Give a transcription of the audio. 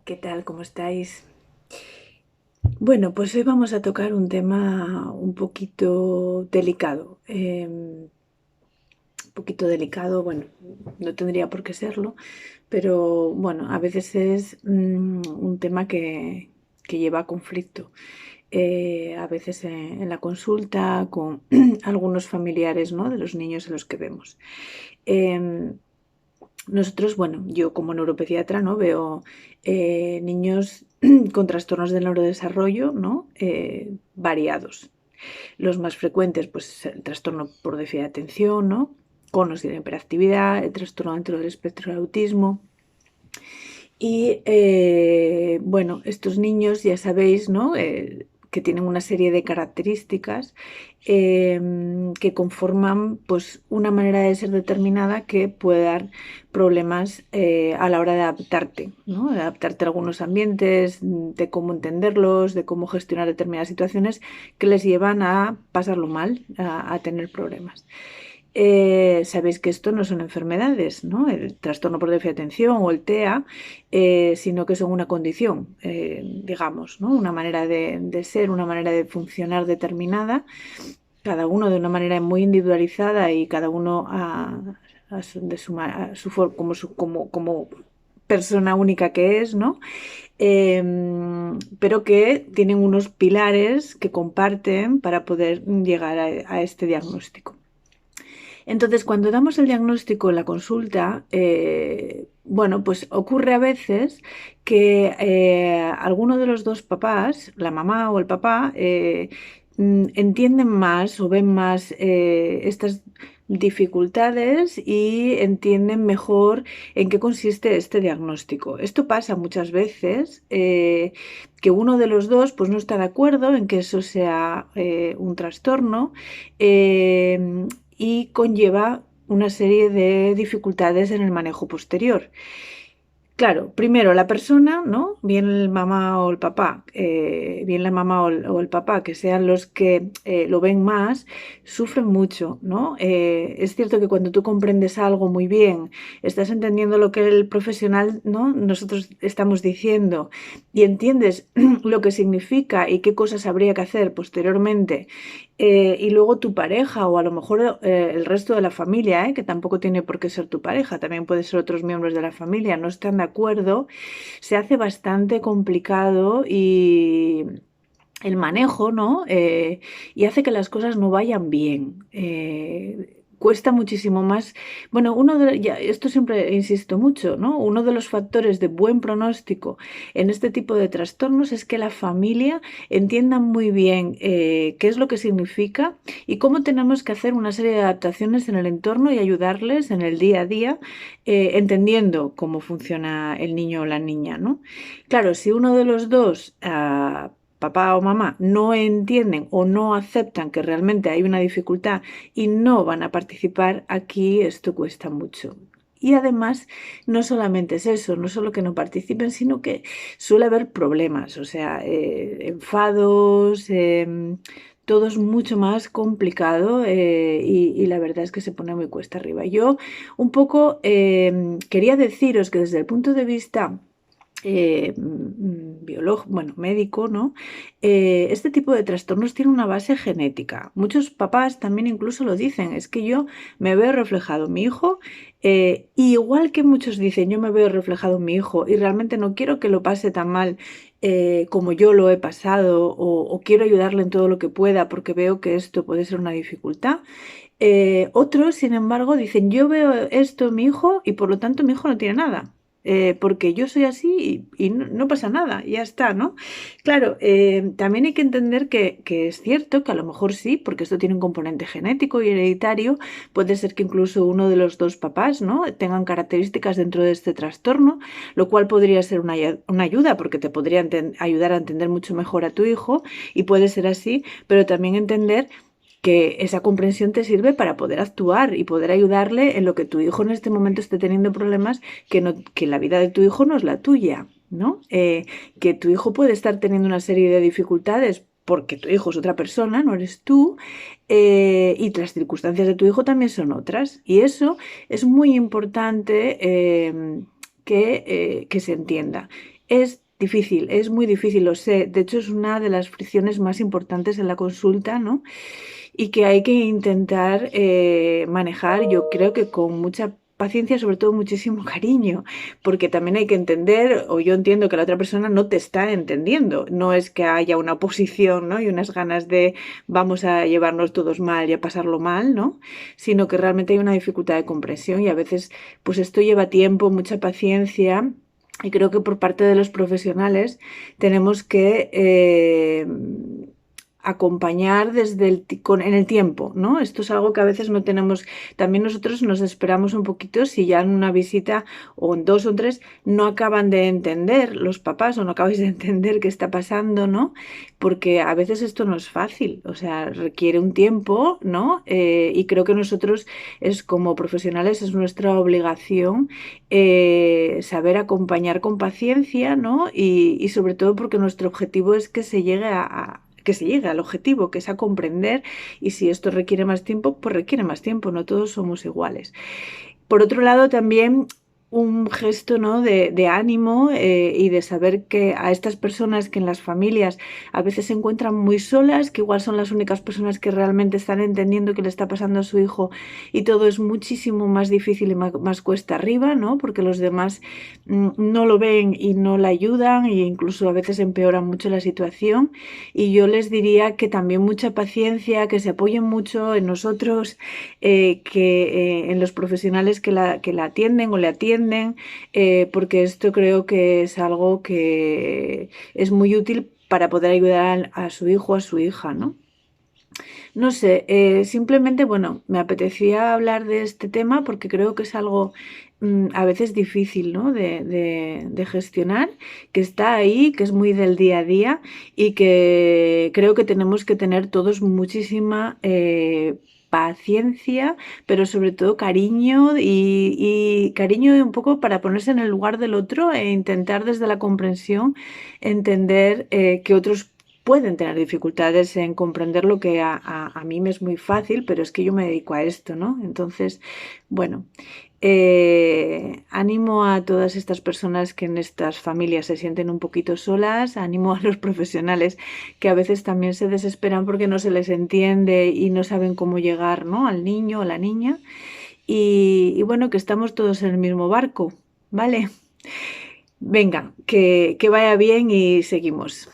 ¿Qué tal? ¿Cómo estáis? Bueno, pues hoy vamos a tocar un tema un poquito delicado. Un poquito delicado, bueno, no tendría por qué serlo, pero bueno, a veces es un tema que lleva a conflicto. A veces en la consulta con algunos familiares, ¿no?, de los niños a los que vemos. Em, Nosotros, bueno, yo como neuropediatra, ¿no?, veo niños con trastornos del neurodesarrollo, ¿no?, variados. Los más frecuentes, pues el trastorno por déficit de atención, ¿no?, con o sin hiperactividad, el trastorno dentro del espectro del autismo. Y bueno, estos niños ya sabéis, ¿no?, que tienen una serie de características que conforman, pues, una manera de ser determinada que puede dar problemas a la hora de adaptarte, ¿no?, de adaptarte a algunos ambientes, de cómo entenderlos, de cómo gestionar determinadas situaciones que les llevan a pasarlo mal, a tener problemas. Sabéis que esto no son enfermedades, ¿no?, el trastorno por déficit de atención o el TEA, sino que son una condición, digamos, ¿no?, una manera de ser, una manera de funcionar determinada, cada uno de una manera muy individualizada y cada uno como persona única que es, ¿no? Pero que tienen unos pilares que comparten para poder llegar a este diagnóstico. Entonces, cuando damos el diagnóstico en la consulta, bueno, pues ocurre a veces que alguno de los dos papás, la mamá o el papá, entienden más o ven más estas dificultades y entienden mejor en qué consiste este diagnóstico. Esto pasa muchas veces, que uno de los dos pues no está de acuerdo en que eso sea un trastorno, y conlleva una serie de dificultades en el manejo posterior. Claro, primero la persona, ¿no?, bien el mamá o el papá, bien la mamá o el papá, que sean los que lo ven más, sufren mucho, ¿no? Es cierto que cuando tú comprendes algo muy bien, estás entendiendo lo que el profesional, ¿no?, nosotros estamos diciendo, y entiendes lo que significa y qué cosas habría que hacer posteriormente, y luego tu pareja o a lo mejor el resto de la familia, que tampoco tiene por qué ser tu pareja, también puede ser otros miembros de la familia, no están de acuerdo, se hace bastante complicado y el manejo, ¿no? Y hace que las cosas no vayan bien. Cuesta muchísimo más. Bueno, esto siempre insisto mucho, ¿no? Uno de los factores de buen pronóstico en este tipo de trastornos es que la familia entienda muy bien qué es lo que significa y cómo tenemos que hacer una serie de adaptaciones en el entorno y ayudarles en el día a día, entendiendo cómo funciona el niño o la niña, ¿no? Claro, si uno de los dos, papá o mamá, no entienden o no aceptan que realmente hay una dificultad y no van a participar, aquí esto cuesta mucho. Y además, no solamente es eso, no solo que no participen, sino que suele haber problemas, o sea, enfados, todo es mucho más complicado, y la verdad es que se pone muy cuesta arriba. Yo un poco quería deciros que desde el punto de vista biológico, bueno, médico, ¿no? Este tipo de trastornos tiene una base genética. Muchos papás también incluso lo dicen, es que yo me veo reflejado en mi hijo, y igual que muchos dicen, yo me veo reflejado en mi hijo y realmente no quiero que lo pase tan mal como yo lo he pasado, o quiero ayudarle en todo lo que pueda porque veo que esto puede ser una dificultad. Otros, sin embargo, dicen, yo veo esto en mi hijo y por lo tanto mi hijo no tiene nada, porque yo soy así y no pasa nada, ya está, ¿no? Claro, también hay que entender que es cierto que a lo mejor sí, porque esto tiene un componente genético y hereditario, puede ser que incluso uno de los dos papás, ¿no?, tengan características dentro de este trastorno, lo cual podría ser una ayuda porque te podría ayudar a entender mucho mejor a tu hijo, y puede ser así, pero también entender que esa comprensión te sirve para poder actuar y poder ayudarle en lo que tu hijo en este momento esté teniendo problemas, que la vida de tu hijo no es la tuya, ¿no? Que tu hijo puede estar teniendo una serie de dificultades porque tu hijo es otra persona, no eres tú, y las circunstancias de tu hijo también son otras. Y eso es muy importante que se entienda. Es difícil, es muy difícil, lo sé. De hecho, es una de las fricciones más importantes en la consulta, ¿no? Y que hay que intentar manejar, yo creo que con mucha paciencia, sobre todo muchísimo cariño, porque también hay que entender, o yo entiendo que la otra persona no te está entendiendo, no es que haya una oposición, ¿no? Y unas ganas de vamos a llevarnos todos mal y a pasarlo mal, ¿no? Sino que realmente hay una dificultad de comprensión y a veces pues esto lleva tiempo, mucha paciencia. Y creo que por parte de los profesionales tenemos que acompañar desde en el tiempo, ¿no? Esto es algo que a veces no tenemos, también nosotros nos esperamos un poquito si ya en una visita o en dos o tres no acaban de entender los papás o no acabáis de entender qué está pasando, ¿no? Porque a veces esto no es fácil, o sea, requiere un tiempo, ¿no? Y creo que nosotros es como profesionales es nuestra obligación saber acompañar con paciencia, ¿no? Y sobre todo porque nuestro objetivo es que se llegue que se llegue al objetivo, que es a comprender, y si esto requiere más tiempo, pues requiere más tiempo, no todos somos iguales. Por otro lado, también un gesto, ¿no? de ánimo y de saber que a estas personas que en las familias a veces se encuentran muy solas, que igual son las únicas personas que realmente están entendiendo qué le está pasando a su hijo y todo es muchísimo más difícil y más cuesta arriba, ¿no? Porque los demás no lo ven y no la ayudan e incluso a veces empeoran mucho la situación. Y yo les diría que también mucha paciencia, que se apoyen mucho en nosotros, en los profesionales que la atienden o le atienden, porque esto creo que es algo que es muy útil para poder ayudar a su hijo o a su hija, ¿no? No sé, simplemente, bueno, me apetecía hablar de este tema porque creo que es algo a veces difícil, ¿no? De gestionar, que está ahí, que es muy del día a día y que creo que tenemos que tener todos muchísima paciencia, pero sobre todo cariño y cariño un poco para ponerse en el lugar del otro e intentar desde la comprensión entender que otros pueden tener dificultades en comprender lo que a mí me es muy fácil, pero es que yo me dedico a esto, ¿no? Entonces, bueno, ánimo a todas estas personas que en estas familias se sienten un poquito solas, ánimo a los profesionales que a veces también se desesperan porque no se les entiende y no saben cómo llegar, ¿no? Al niño o la niña. Y bueno, que estamos todos en el mismo barco, ¿vale? Venga, que vaya bien y seguimos.